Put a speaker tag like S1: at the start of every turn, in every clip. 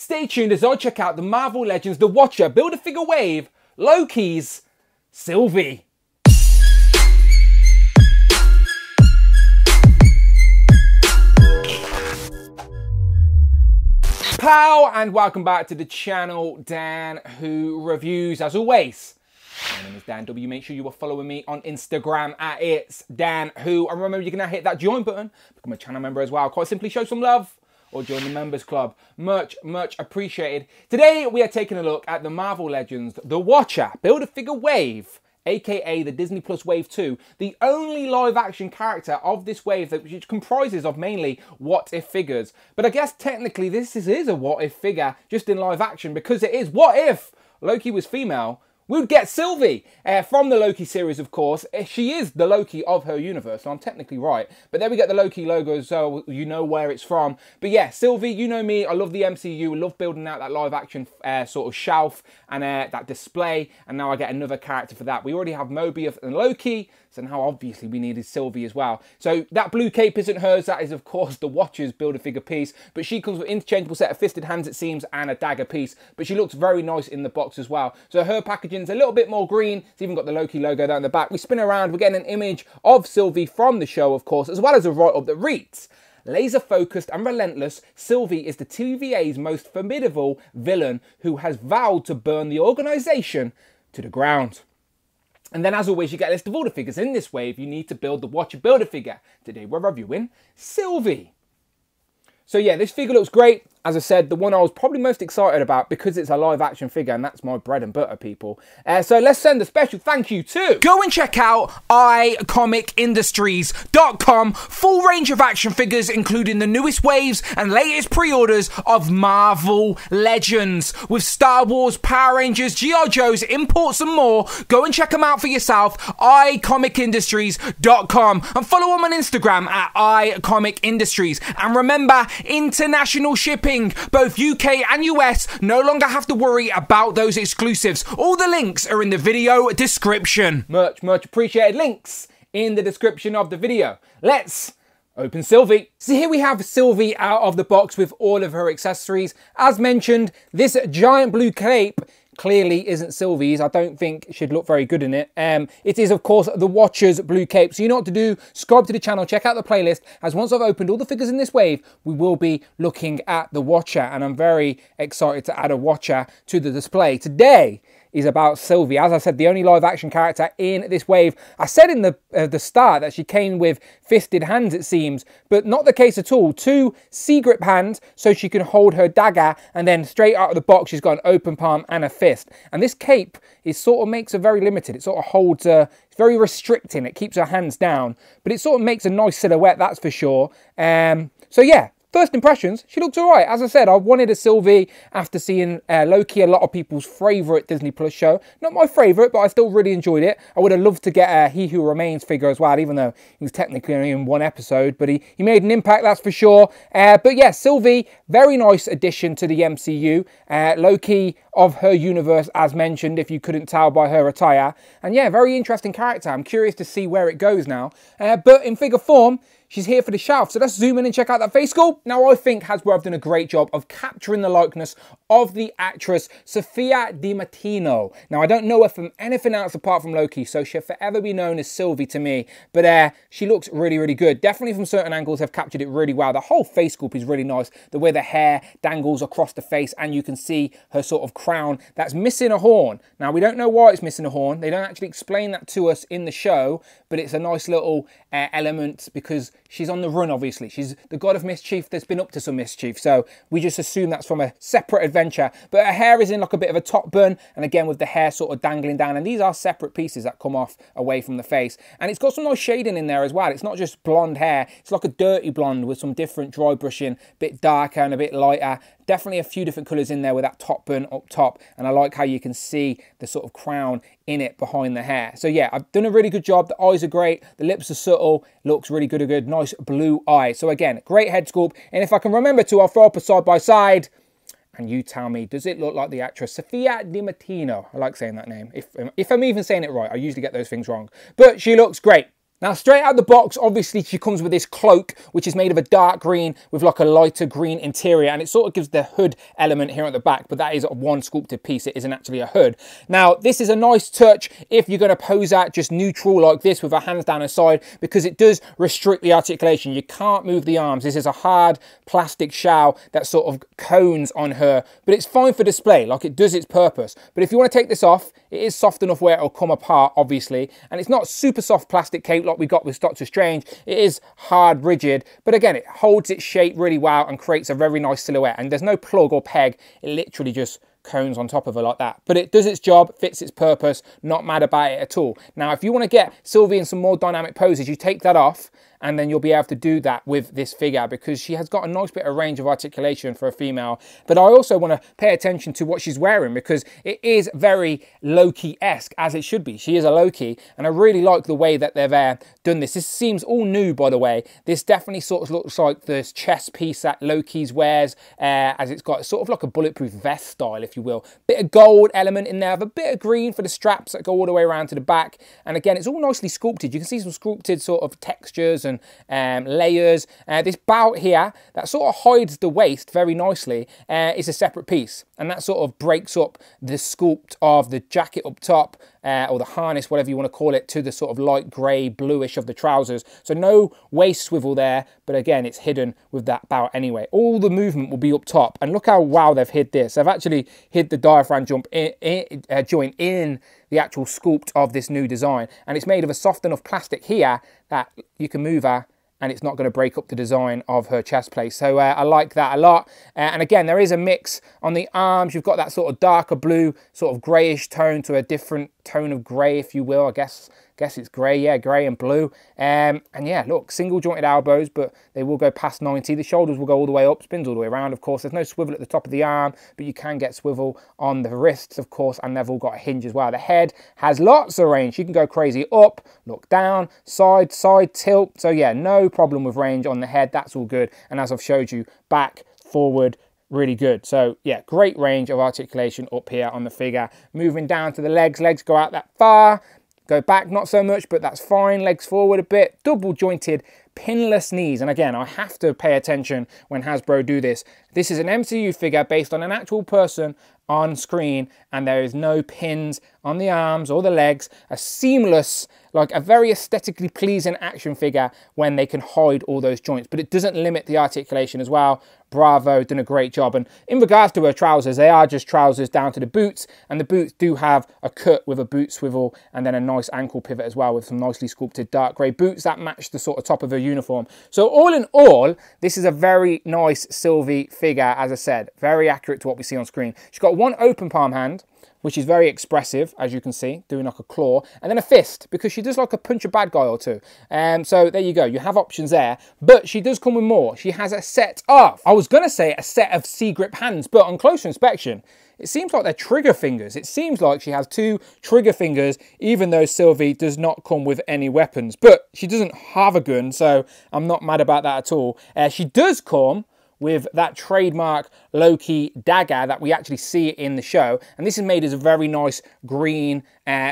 S1: Stay tuned as I check out the Marvel Legends The Watcher Build-A-Figure Wave, Loki's Sylvie. Pow, and welcome back to the channel, Dan Who Reviews. As always, my name is Dan W. Make sure you are following me on Instagram at It's Dan Who. And remember, you're going to hit that join button, become a channel member as well. Quite simply show some love or join the members club. Much appreciated. Today, we are taking a look at the Marvel Legends The Watcher Build-A-Figure Wave, aka the Disney Plus Wave 2, the only live-action character of this wave, which comprises of mainly what-if figures. But I guess technically this is a what-if figure, just in live-action, because it is what if Loki was female. We would get Sylvie from the Loki series, of course. She is the Loki of her universe, so I'm technically right. But there we get the Loki logo, so you know where it's from. But yeah, Sylvie, you know me. I love the MCU. I love building out that live-action sort of shelf and that display. And now I get another character for that. We already have Mobius and Loki, so now obviously we needed Sylvie as well. So that blue cape isn't hers. That is, of course, the Watcher's Build-A-Figure piece. But she comes with an interchangeable set of fisted hands, it seems, and a dagger piece. But she looks very nice in the box as well. So her packaging's a little bit more green. It's even got the Loki logo down the back. We spin around. We're getting an image of Sylvie from the show, of course, as well as a write-up that reads, laser-focused and relentless, Sylvie is the TVA's most formidable villain who has vowed to burn the organisation to the ground. And then, as always, you get a list of all the figures in this wave you need to build the Watcher Build-A-Figure. Today we're reviewing Sylvie. So yeah, this figure looks great. As I said, the one I was probably most excited about because it's a live action figure and that's my bread and butter, people. So let's send a special thank you to... Go and check out iComicIndustries.com. Full range of action figures, including the newest waves and latest pre-orders of Marvel Legends. With Star Wars, Power Rangers, G.I. Joes, imports and more. Go and check them out for yourself. iComicIndustries.com. And follow them on Instagram at iComicIndustries. And remember, international shipping. Both UK and US no longer have to worry about those exclusives. All the links are in the video description. Much appreciated. Links in the description of the video. Let's open Sylvie. So here we have Sylvie out of the box with all of her accessories. As mentioned, this giant blue cape clearly isn't Sylvie's. I don't think she'd look very good in it. It is, of course, the Watcher's blue cape. So you know what to do. Subscribe to the channel. Check out the playlist. As once I've opened all the figures in this wave, we will be looking at the Watcher. And I'm very excited to add a Watcher to the display. Today is about Sylvie. As I said, the only live action character in this wave. I said in the start that she came with fisted hands, it seems, but not the case at all. 2 C-grip hands so she can hold her dagger, and then straight out of the box she's got an open palm and a fist. And this cape is sort of makes her very limited. It sort of holds her, it's very restricting. It keeps her hands down, but it sort of makes a nice silhouette, that's for sure. So yeah. First impressions, she looks alright. As I said, I wanted a Sylvie after seeing Loki, a lot of people's favourite Disney Plus show. Not my favourite, but I still really enjoyed it. I would have loved to get a He Who Remains figure as well, even though he was technically only in 1 episode. But he made an impact, that's for sure. But yeah, Sylvie, very nice addition to the MCU. Loki of her universe, as mentioned, if you couldn't tell by her attire. And yeah, very interesting character. I'm curious to see where it goes now. But in figure form, she's here for the shelf. So let's zoom in and check out that face sculpt. Now, I think Hasbro have done a great job of capturing the likeness of the actress Sophia Di Martino. Now, I don't know her from anything else apart from Loki, so she'll forever be known as Sylvie to me. But she looks really good. Definitely from certain angles have captured it really well. The whole face sculpt is really nice. The way the hair dangles across the face and you can see her sort of crown that's missing a horn. Now, we don't know why it's missing a horn. They don't actually explain that to us in the show, but it's a nice little element because she's on the run, obviously. She's the god of mischief that's been up to some mischief. So we just assume that's from a separate adventure. But her hair is in like a bit of a top bun. And again, with the hair sort of dangling down. And these are separate pieces that come off away from the face. And it's got some nice shading in there as well. It's not just blonde hair. It's like a dirty blonde with some different dry brushing. A bit darker and a bit lighter. Definitely a few different colours in there with that top bun up top. And I like how you can see the sort of crown in it behind the hair. So yeah, I've done a really good job. The eyes are great. The lips are subtle. Looks really good. Nice blue eye. So again, great head sculpt. And if I can remember to, I'll throw up a side by side. And you tell me, does it look like the actress Sophia Di Martino? I like saying that name. If I'm even saying it right, I usually get those things wrong. But she looks great. Now, straight out the box, obviously she comes with this cloak, which is made of a dark green with like a lighter green interior, and it sort of gives the hood element here at the back, but that is one sculpted piece. It isn't actually a hood. Now, this is a nice touch if you're going to pose at just neutral like this with her hands down her side, because it does restrict the articulation. You can't move the arms. This is a hard plastic shell that sort of cones on her, but it's fine for display. Like, it does its purpose. But if you want to take this off, it is soft enough where it'll come apart, obviously, and it's not super soft plastic cape like we got with Doctor Strange. It is hard, rigid, but again, it holds its shape really well and creates a very nice silhouette. And there's no plug or peg. It literally just cones on top of her like that. But it does its job, fits its purpose, not mad about it at all. Now, if you want to get Sylvie in some more dynamic poses, you take that off, and then you'll be able to do that with this figure, because she has got a nice bit of range of articulation for a female. But I also want to pay attention to what she's wearing, because it is very Loki-esque, as it should be. She is a Loki, and I really like the way that they've done this. This seems all new, by the way. This definitely sort of looks like this chest piece that Loki's wears, as it's got sort of like a bulletproof vest style, if you will. Bit of gold element in there, a bit of green for the straps that go all the way around to the back. And again, it's all nicely sculpted. You can see some sculpted sort of textures and layers. This bout here that sort of hides the waist very nicely is a separate piece, and that sort of breaks up the sculpt of the jacket up top, or the harness, whatever you want to call it, to the sort of light grey bluish of the trousers. So no waist swivel there, but again, it's hidden with that bout anyway. All the movement will be up top, and look how wow they've hid this. They've actually hid the diaphragm joint in the actual sculpt of this new design, and it's made of a soft enough plastic here that you can move her and it's not going to break up the design of her chest plate. So I like that a lot. And again, there is a mix on the arms. You've got that sort of darker blue, sort of greyish tone to a different tone of grey, if you will. I guess it's grey, yeah, grey and blue. And yeah, look, single jointed elbows, but they will go past 90. The shoulders will go all the way up, spins all the way around, of course. There's no swivel at the top of the arm, but you can get swivel on the wrists, of course, and they've all got a hinge as well. The head has lots of range. You can go crazy up, look down, side, tilt. So yeah, no problem with range on the head. That's all good. And as I've showed you, back, forward, really good. So yeah, great range of articulation up here on the figure. Moving down to the legs go out that far. Go back, not so much, but that's fine. Legs forward a bit. Double jointed, pinless knees. And again, I have to pay attention when Hasbro do this. This is an MCU figure based on an actual person on screen, and there is no pins on the arms or the legs. A seamless, like a very aesthetically pleasing action figure when they can hide all those joints, but it doesn't limit the articulation as well. Bravo, done a great job. And in regards to her trousers, they are just trousers down to the boots, and the boots do have a cut with a boot swivel and then a nice ankle pivot as well, with some nicely sculpted dark grey boots that match the sort of top of her uniform. So all in all, this is a very nice Sylvie figure, as I said, very accurate to what we see on screen. She's got one open palm hand, which is very expressive, as you can see, doing like a claw, and then a fist, because she does like a punch a bad guy or two. So there you go, you have options there, but she does come with more. She has a set of, I was gonna say a set of C-grip hands, but on closer inspection, it seems like they're trigger fingers. It seems like she has 2 trigger fingers, even though Sylvie does not come with any weapons. But she doesn't have a gun, so I'm not mad about that at all. She does come with that trademark Loki dagger that we actually see in the show. And this is made as a very nice green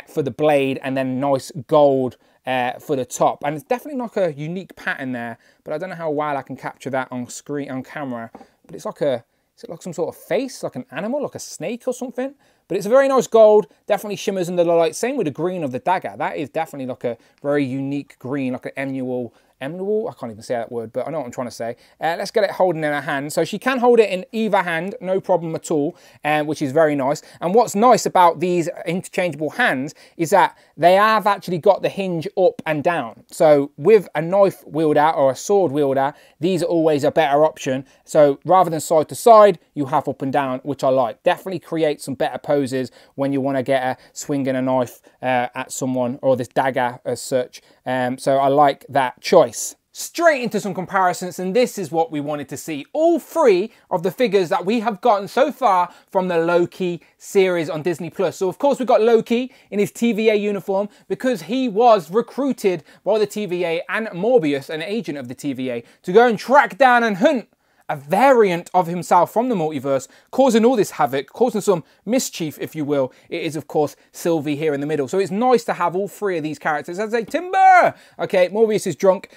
S1: for the blade, and then nice gold for the top. And it's definitely like a unique pattern there, but I don't know how well I can capture that on screen, on camera. But it's like a, is it like some sort of face, like an animal, like a snake or something? But it's a very nice gold, definitely shimmers under the light. Same with the green of the dagger. That is definitely like a very unique green, like an emerald, I can't even say that word, but I know what I'm trying to say. Let's get it holding in her hand. So she can hold it in either hand, no problem at all, which is very nice. And what's nice about these interchangeable hands is that they have actually got the hinge up and down. So with a knife wielder or a sword wielder, these are always a better option. So rather than side to side, you have up and down, which I like. Definitely create some better poses when you want to get a swinging a knife at someone, or this dagger as such. So I like that choice. Straight into some comparisons, and this is what we wanted to see. All 3 of the figures that we have gotten so far from the Loki series on Disney+. So of course we've got Loki in his TVA uniform, because he was recruited by the TVA and Morbius, an agent of the TVA, to go and track down and hunt a variant of himself from the multiverse, causing all this havoc, causing some mischief, if you will. It is, of course, Sylvie here in the middle. So it's nice to have all three of these characters. As I say, Timber! Okay, Morbius is drunk.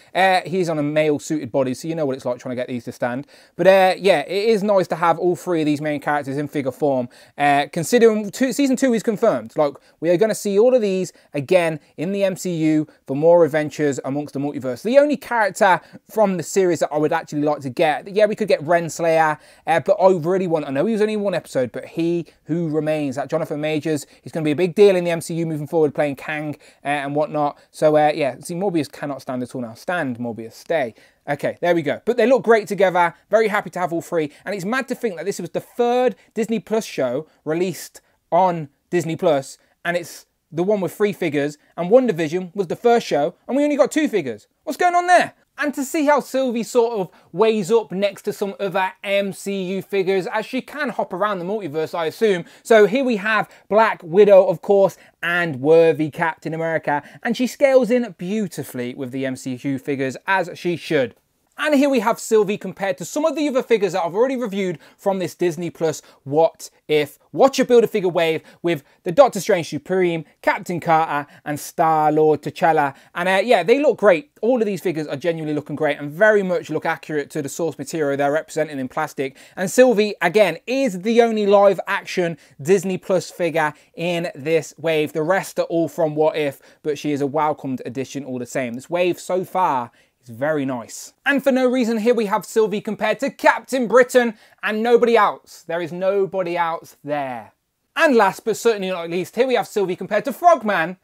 S1: He's on a male-suited body, so you know what it's like trying to get these to stand. But yeah, it is nice to have all three of these main characters in figure form. Considering season 2 is confirmed. Like, we are going to see all of these again in the MCU for more adventures amongst the multiverse. The only character from the series that I would actually like to get, yeah, we could get Renslayer, but I really want, I know he was only in one episode, but He Who Remains, that Jonathan Majors, is going to be a big deal in the MCU moving forward, playing Kang and whatnot. So yeah, see, Morbius cannot stand at all now. Stand, Morbius, stay. Okay, there we go. But they look great together. Very happy to have all three. And it's mad to think that this was the third Disney Plus show released on Disney Plus, and it's the one with 3 figures, and WandaVision was the first show, and we only got 2 figures. What's going on there? And to see how Sylvie sort of weighs up next to some other MCU figures, as she can hop around the multiverse, I assume. So here we have Black Widow, of course, and worthy Captain America. And she scales in beautifully with the MCU figures, as she should. And here we have Sylvie compared to some of the other figures that I've already reviewed from this Disney Plus What If Watch a Build-A-Figure wave with the Doctor Strange Supreme, Captain Carter, and Star-Lord T'Challa. And yeah, they look great. All of these figures are genuinely looking great and very much look accurate to the source material they're representing in plastic. And Sylvie, again, is the only live-action Disney Plus figure in this wave. The rest are all from What If, but she is a welcomed addition all the same. This wave so far, it's very nice. And for no reason, here we have Sylvie compared to Captain Britain and nobody else. There is nobody else there. And last but certainly not least, here we have Sylvie compared to Frogman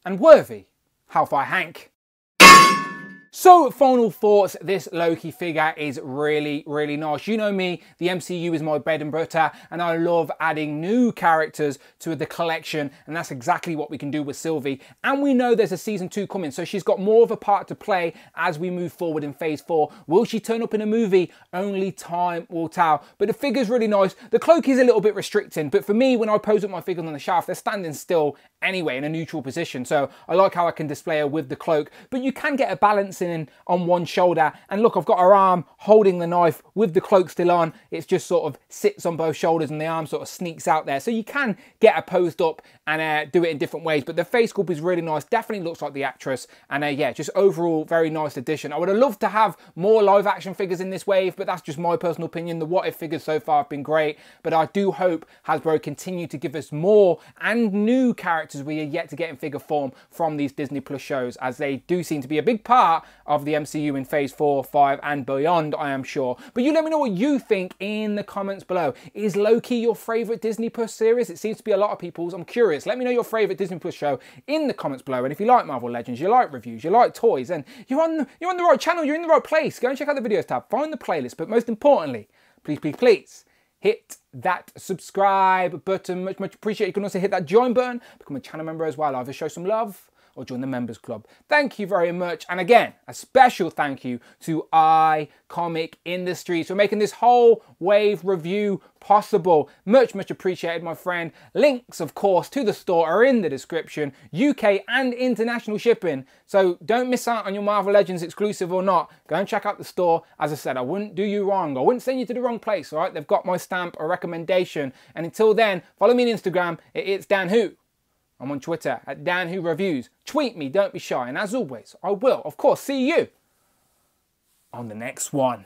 S1: and worthy Hellfire Hank. So, final thoughts, this Loki figure is really, really nice. You know me, the MCU is my bread and butter, and I love adding new characters to the collection, and that's exactly what we can do with Sylvie. And we know there's a season 2 coming, so she's got more of a part to play as we move forward in phase 4. Will she turn up in a movie? Only time will tell. But the figure's really nice. The cloak is a little bit restricting, but for me, when I pose up my figures on the shelf, they're standing still anyway in a neutral position. So I like how I can display her with the cloak, but you can get a balance in on one shoulder. And look, I've got her arm holding the knife with the cloak still on. It's just sort of sits on both shoulders and the arm sort of sneaks out there. So you can get her posed up and do it in different ways. But the face sculpt is really nice. Definitely looks like the actress. And yeah, just overall very nice addition. I would have loved to have more live action figures in this wave, but that's just my personal opinion. The What If figures so far have been great, but I do hope Hasbro continue to give us more and new characters we are yet to get in figure form from these Disney Plus shows, as they do seem to be a big part of the MCU in phase 4, 5 and beyond, I am sure. But you let me know what you think in the comments below. Is Loki your favourite Disney Plus series? It seems to be a lot of people's. I'm curious. Let me know your favourite Disney Plus show in the comments below. And if you like Marvel Legends, you like reviews, you like toys, and you're on the right channel, you're in the right place, go and check out the videos tab, find the playlist. But most importantly, please, please, please, hit that subscribe button. Much, much appreciated. You can also hit that join button, become a channel member as well. Either show some love or join the members club. Thank you very much. And again, a special thank you to iComic Industries for making this whole wave review possible. Much, much appreciated, my friend. Links, of course, to the store are in the description. UK and international shipping. So don't miss out on your Marvel Legends exclusive or not. Go and check out the store. As I said, I wouldn't do you wrong. I wouldn't send you to the wrong place, all right? They've got my stamp, a recommendation. And until then, follow me on Instagram. It's Dan Who. I'm on Twitter at Dan Who Reviews. Tweet me, don't be shy. And as always, I will, of course, see you on the next one.